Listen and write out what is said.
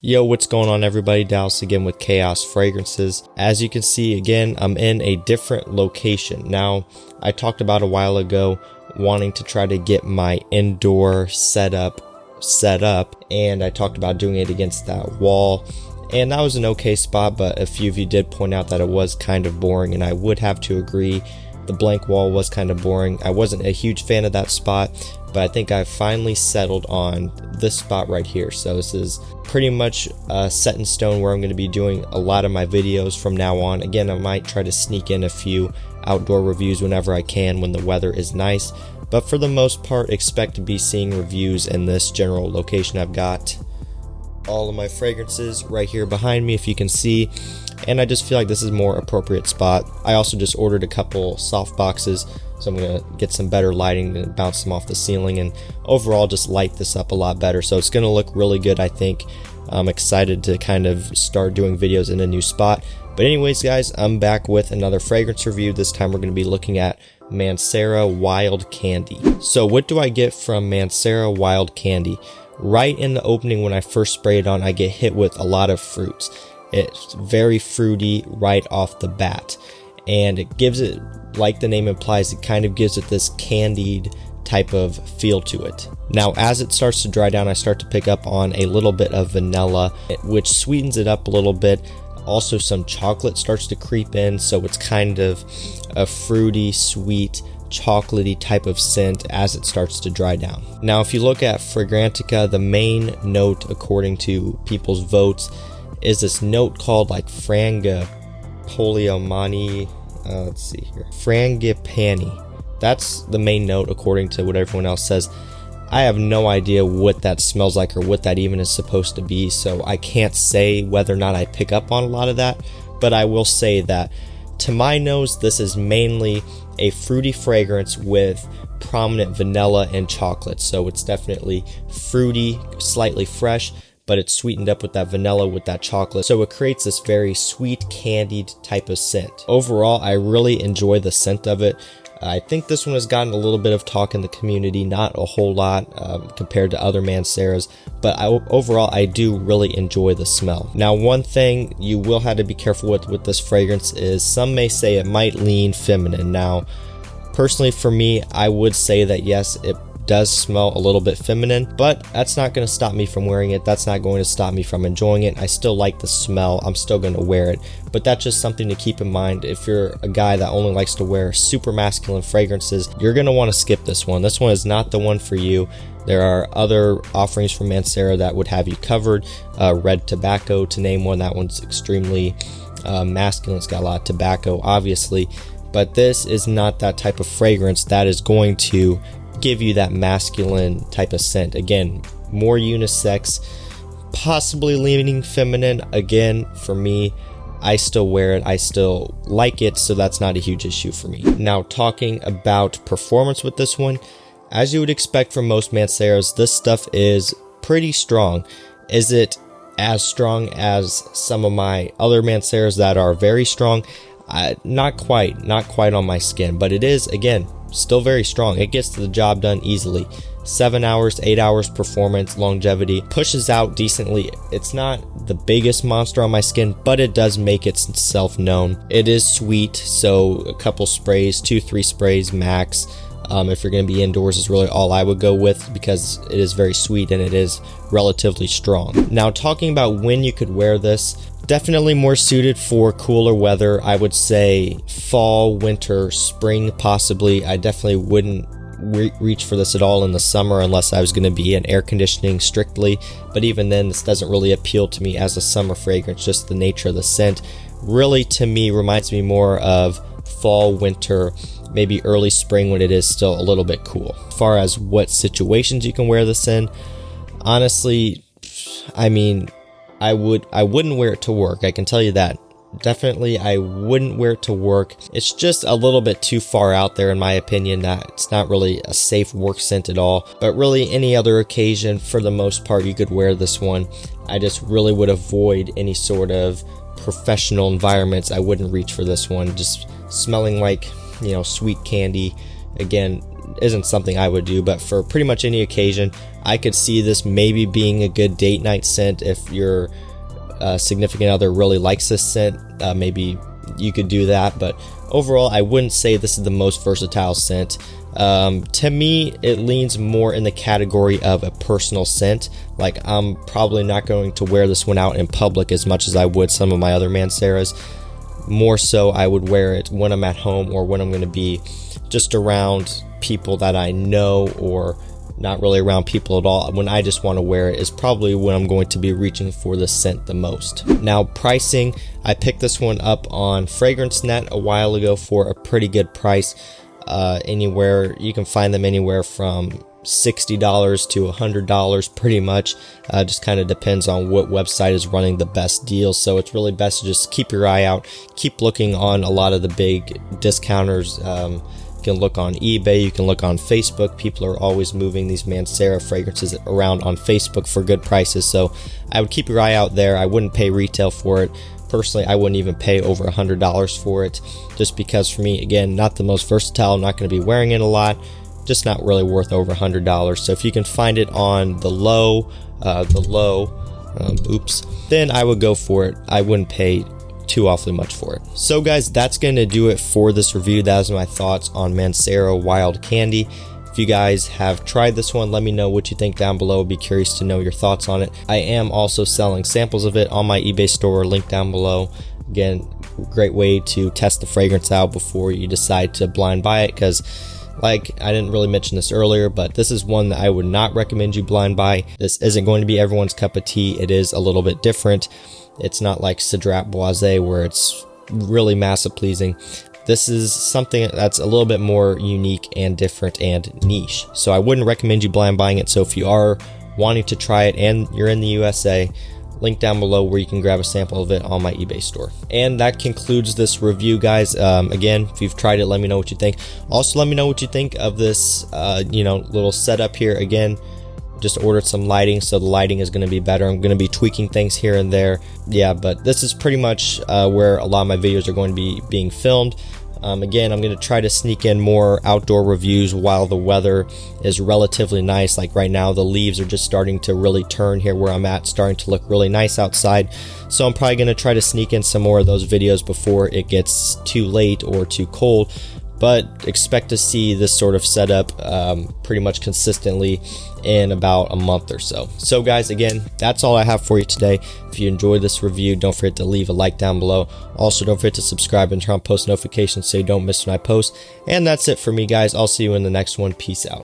Yo, what's going on everybody? Dallas again with Chaos Fragrances. As you can see, again, I'm in a different location. Now, I talked about a while ago wanting to try to get my indoor setup set up, and I talked about doing it against that wall, and that was an okay spot, but a few of you did point out that it was kind of boring, and I would have to agree. The blank wall was kind of boring. I wasn't a huge fan of that spot, but I think I've finally settled on this spot right here. So this is pretty much set in stone where I'm going to be doing a lot of my videos from now on. Again, I might try to sneak in a few outdoor reviews whenever I can when the weather is nice, but for the most part, expect to be seeing reviews in this general location. I've got all of my fragrances right here behind me, if you can see, and I just feel like this is a more appropriate spot. I also just ordered a couple soft boxes, so I'm gonna get some better lighting and bounce them off the ceiling, and overall just light this up a lot better, so it's gonna look really good, I think. I'm excited to kind of start doing videos in a new spot. But anyways guys, I'm back with another fragrance review. This time we're gonna be looking at Mancera Wild Candy. So what do I get from Mancera Wild Candy? Right in the opening when I first spray it on, I get hit with a lot of fruits. It's very fruity right off the bat, and it gives it, like the name implies, it kind of gives it this candied type of feel to it. Now as it starts to dry down, I start to pick up on a little bit of vanilla, which sweetens it up a little bit. Also some chocolate starts to creep in, so it's kind of a fruity, sweet, chocolatey type of scent as it starts to dry down. Now if you look at Fragrantica, the main note according to people's votes is this note called like Frangipani. Let's see here, Frangipani. That's the main note according to what everyone else says. I have no idea what that smells like or what that even is supposed to be, so I can't say whether or not I pick up on a lot of that, but I will say that to my nose, this is mainly a fruity fragrance with prominent vanilla and chocolate. So it's definitely fruity, slightly fresh, but it's sweetened up with that vanilla, with that chocolate. So it creates this very sweet, candied type of scent. Overall, I really enjoy the scent of it. I think this one has gotten a little bit of talk in the community, not a whole lot compared to other Manceras, but overall I do really enjoy the smell. Now one thing you will have to be careful with this fragrance is some may say it might lean feminine. Now personally for me, I would say that yes, it does smell a little bit feminine, but that's not going to stop me from wearing it. That's not going to stop me from enjoying it. I still like the smell. I'm still going to wear it, but that's just something to keep in mind. If you're a guy that only likes to wear super masculine fragrances, you're going to want to skip this one. This one is not the one for you. There are other offerings from Mancera that would have you covered. Red Tobacco, to name one. That one's extremely masculine. It's got a lot of tobacco, obviously, but this is not that type of fragrance that is going to give you that masculine type of scent. Again, more unisex, possibly leaning feminine. Again, for me, I still wear it, I still like it, so that's not a huge issue for me. Now talking about performance with this one, as you would expect from most Manceras, this stuff is pretty strong. Is it as strong as some of my other Manceras that are very strong? Not quite on my skin, but it is, again, still very strong. It gets the job done easily. 7 hours, 8 hours performance, longevity, pushes out decently. It's not the biggest monster on my skin, but it does make itself known. It is sweet, so a couple sprays, 2-3 sprays max. If you're going to be indoors is really all I would go with, because it is very sweet and it is relatively strong. Now talking about when you could wear this, definitely more suited for cooler weather. I would say fall, winter, spring possibly. I definitely wouldn't reach for this at all in the summer unless I was going to be in air conditioning strictly, but even then this doesn't really appeal to me as a summer fragrance. Just the nature of the scent really to me reminds me more of fall, winter, maybe early spring when it is still a little bit cool. As far as what situations you can wear this in, honestly, I mean, I wouldn't wear it to work, I can tell you that. Definitely I wouldn't wear it to work. It's just a little bit too far out there in my opinion, that it's not really a safe work scent at all. But really any other occasion, for the most part, you could wear this one. I just really would avoid any sort of professional environments. I wouldn't reach for this one. Just smelling like, you know, sweet candy, again, isn't something I would do, but for pretty much any occasion, I could see this maybe being a good date night scent if your significant other really likes this scent. Maybe you could do that, but overall I wouldn't say this is the most versatile scent. To me, it leans more in the category of a personal scent. Like, I'm probably not going to wear this one out in public as much as I would some of my other Manceras. More so, I would wear it when I'm at home or when I'm going to be just around people that I know, or not really around people at all. When I just want to wear it is probably when I'm going to be reaching for the scent the most. Now, pricing, I picked this one up on FragranceNet a while ago for a pretty good price. Anywhere, you can find them anywhere from $60 to $100 pretty much. Just kind of depends on what website is running the best deals. So it's really best to just keep your eye out, keep looking on a lot of the big discounters. You can look on eBay, you can look on Facebook. People are always moving these Mancera fragrances around on Facebook for good prices, so I would keep your eye out there. I wouldn't pay retail for it. Personally, I wouldn't even pay over $100 for it, just because for me, again, not the most versatile, I'm not going to be wearing it a lot, just not really worth over $100. So if you can find it on the low, then I would go for it. I wouldn't pay too awfully much for it. So guys, that's going to do it for this review. That was my thoughts on Mancera Wild Candy. If you guys have tried this one, let me know what you think down below. I'd be curious to know your thoughts on it. I am also selling samples of it on my eBay store, link down below. Again, great way to test the fragrance out before you decide to blind buy it, because like I didn't really mention this earlier, but this is one that I would not recommend you blind buy. This isn't going to be everyone's cup of tea. It is a little bit different. It's not like Cedrat Boisé where it's really massive pleasing. This is something that's a little bit more unique and different and niche. So I wouldn't recommend you blind buying it. So if you are wanting to try it and you're in the USA, link down below where you can grab a sample of it on my eBay store. And that concludes this review, guys. Again, if you've tried it, let me know what you think. Also, let me know what you think of this little setup here. Again, just ordered some lighting, so the lighting is going to be better. I'm going to be tweaking things here and there. Yeah, but this is pretty much where a lot of my videos are going to be being filmed. Again, I'm going to try to sneak in more outdoor reviews while the weather is relatively nice. Like right now, the leaves are just starting to really turn here where I'm at, starting to look really nice outside. So I'm probably going to try to sneak in some more of those videos before it gets too late or too cold. But expect to see this sort of setup pretty much consistently in about a month or so. So guys, again, that's all I have for you today. If you enjoyed this review, don't forget to leave a like down below. Also, don't forget to subscribe and turn on post notifications so you don't miss when I post. And that's it for me, guys. I'll see you in the next one. Peace out.